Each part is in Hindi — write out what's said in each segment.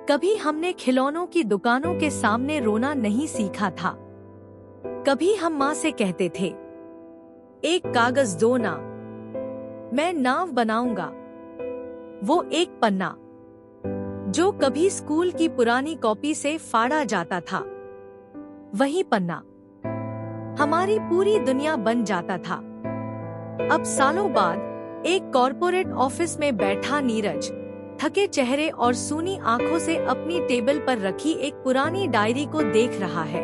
कभी हमने खिलौनों की दुकानों के सामने रोना नहीं सीखा था। कभी हम माँ से कहते थे, एक कागज दो ना, मैं नाव बनाऊंगा। वो एक पन्ना जो कभी स्कूल की पुरानी कॉपी से फाड़ा जाता था, वही पन्ना हमारी पूरी दुनिया बन जाता था। अब सालों बाद एक कॉर्पोरेट ऑफिस में बैठा नीरज थके चेहरे और सूनी आंखों से अपनी टेबल पर रखी एक पुरानी डायरी को देख रहा है।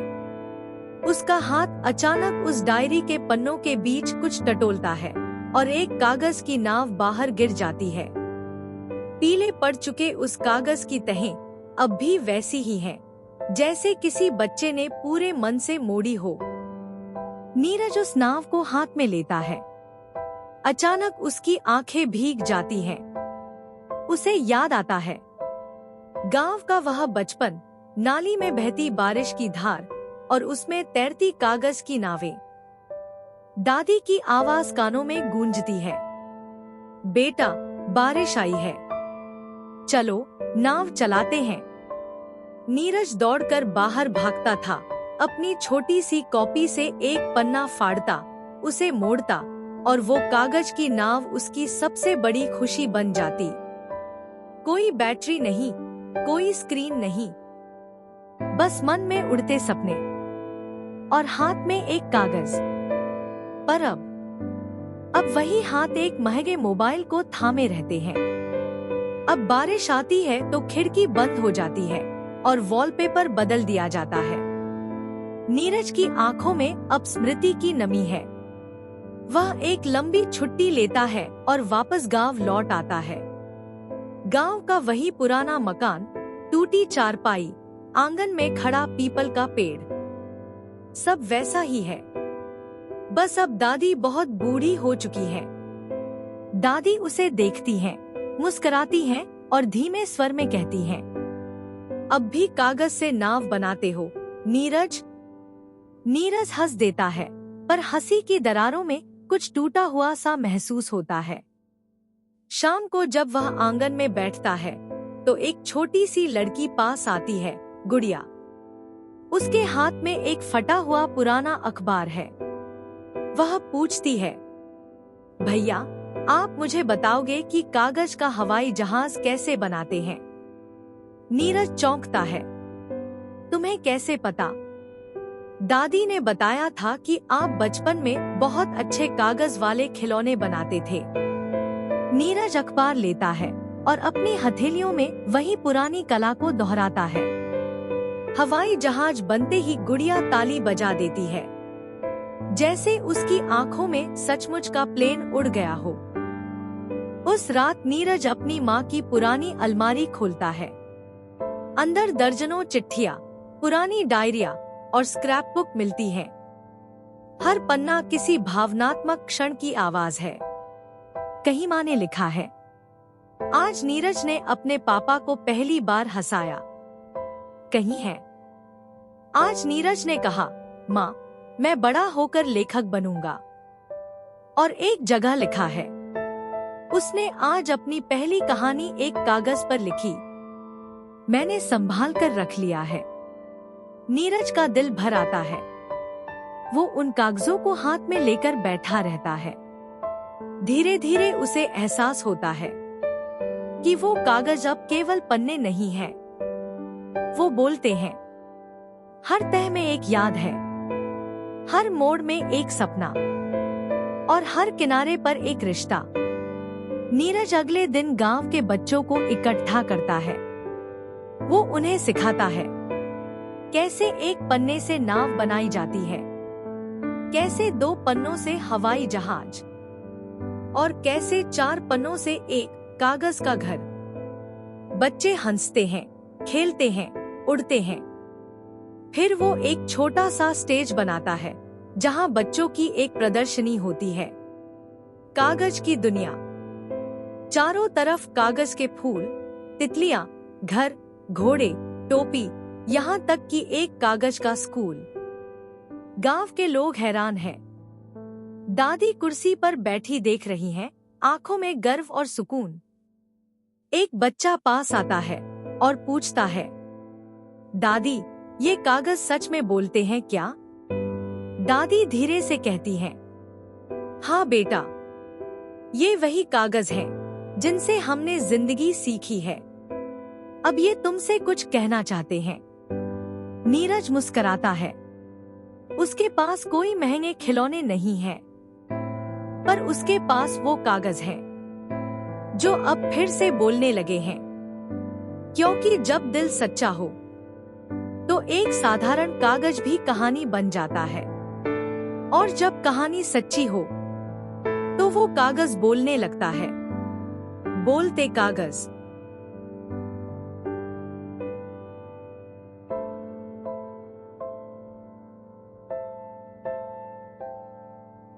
उसका हाथ अचानक उस डायरी के पन्नों के बीच कुछ टटोलता है और एक कागज की नाव बाहर गिर जाती है। पीले पड़ चुके उस कागज की तहें अब भी वैसी ही हैं, जैसे किसी बच्चे ने पूरे मन से मोड़ी हो। नीरज उस नाव को हाथ में लेता है। अचानक उसकी आंखें भीग जाती हैं। उसे याद आता है गांव का वह बचपन, नाली में बहती बारिश की धार और उसमें तैरती कागज की नावें। दादी की आवाज कानों में गूंजती है, बेटा बारिश आई है, चलो नाव चलाते हैं। नीरज दौड़कर बाहर भागता था, अपनी छोटी सी कॉपी से एक पन्ना फाड़ता, उसे मोड़ता और वो कागज की नाव उसकी सबसे बड़ी खुशी बन जाती। कोई बैटरी नहीं, कोई स्क्रीन नहीं, बस मन में उड़ते सपने और हाथ में एक कागज। पर अब वही हाथ एक महंगे मोबाइल को थामे रहते हैं। अब बारिश आती है तो खिड़की बंद हो जाती है और वॉलपेपर बदल दिया जाता है। नीरज की आंखों में अब स्मृति की नमी है। वह एक लंबी छुट्टी लेता है और वापस गांव लौट आता है। गांव का वही पुराना मकान, टूटी चारपाई, आंगन में खड़ा पीपल का पेड़, सब वैसा ही है। बस अब दादी बहुत बूढ़ी हो चुकी है। दादी उसे देखती हैं, मुस्कुराती हैं और धीमे स्वर में कहती हैं, अब भी कागज से नाव बनाते हो नीरज। नीरज हंस देता है, पर हंसी की दरारों में कुछ टूटा हुआ सा महसूस होता है। शाम को जब वह आंगन में बैठता है तो एक छोटी सी लड़की पास आती है, गुड़िया। उसके हाथ में एक फटा हुआ पुराना अखबार है। वह पूछती है, भैया आप मुझे बताओगे कि कागज का हवाई जहाज कैसे बनाते हैं? नीरज चौंकता है, तुम्हें कैसे पता? दादी ने बताया था कि आप बचपन में बहुत अच्छे कागज वाले खिलौने बनाते थे। नीरज अखबार लेता है और अपनी हथेलियों में वही पुरानी कला को दोहराता है। हवाई जहाज बनते ही गुड़िया ताली बजा देती है, जैसे उसकी आंखों में सचमुच का प्लेन उड़ गया हो। उस रात नीरज अपनी माँ की पुरानी अलमारी खोलता है। अंदर दर्जनों चिट्ठियाँ, पुरानी डायरिया और स्क्रैप बुक मिलती हैं। हर पन्ना किसी भावनात्मक क्षण की आवाज है। कहीं माँ ने लिखा है, आज नीरज ने अपने पापा को पहली बार हंसाया। कहीं है, आज नीरज ने कहा, माँ मैं बड़ा होकर लेखक बनूंगा। और एक जगह लिखा है, उसने आज अपनी पहली कहानी एक कागज पर लिखी, मैंने संभाल कर रख लिया है। नीरज का दिल भर आता है। वो उन कागजों को हाथ में लेकर बैठा रहता है। धीरे धीरे उसे एहसास होता है कि वो कागज अब केवल पन्ने नहीं हैं। वो बोलते हैं, हर तह में एक याद है, हर मोड़ में एक सपना और हर किनारे पर एक रिश्ता। नीरज अगले दिन गांव के बच्चों को इकट्ठा करता है। वो उन्हें सिखाता है कैसे एक पन्ने से नाव बनाई जाती है, कैसे 2 पन्नों से हवाई जहाज और कैसे 4 पन्नों से एक कागज का घर। बच्चे हंसते हैं, खेलते हैं, उड़ते हैं। फिर वो एक छोटा सा स्टेज बनाता है जहां बच्चों की एक प्रदर्शनी होती है। कागज की दुनिया, चारों तरफ कागज के फूल, तितलियां, घर, घोड़े, टोपी, यहाँ तक कि एक कागज का स्कूल। गांव के लोग हैरान हैं। दादी कुर्सी पर बैठी देख रही हैं, आंखों में गर्व और सुकून। एक बच्चा पास आता है, और पूछता है, दादी, ये कागज सच में बोलते हैं क्या? दादी धीरे से कहती हैं, हाँ बेटा, ये वही कागज हैं जिनसे हमने जिंदगी सीखी है। अब ये तुमसे कुछ कहना चाहते हैं। नीरज मुस्कुराता है। उसके पास कोई महंगे खिलौने नहीं हैं, पर उसके पास वो कागज हैं जो अब फिर से बोलने लगे हैं। क्योंकि जब दिल सच्चा हो तो एक साधारण कागज भी कहानी बन जाता है, और जब कहानी सच्ची हो तो वो कागज बोलने लगता है। बोलते कागज।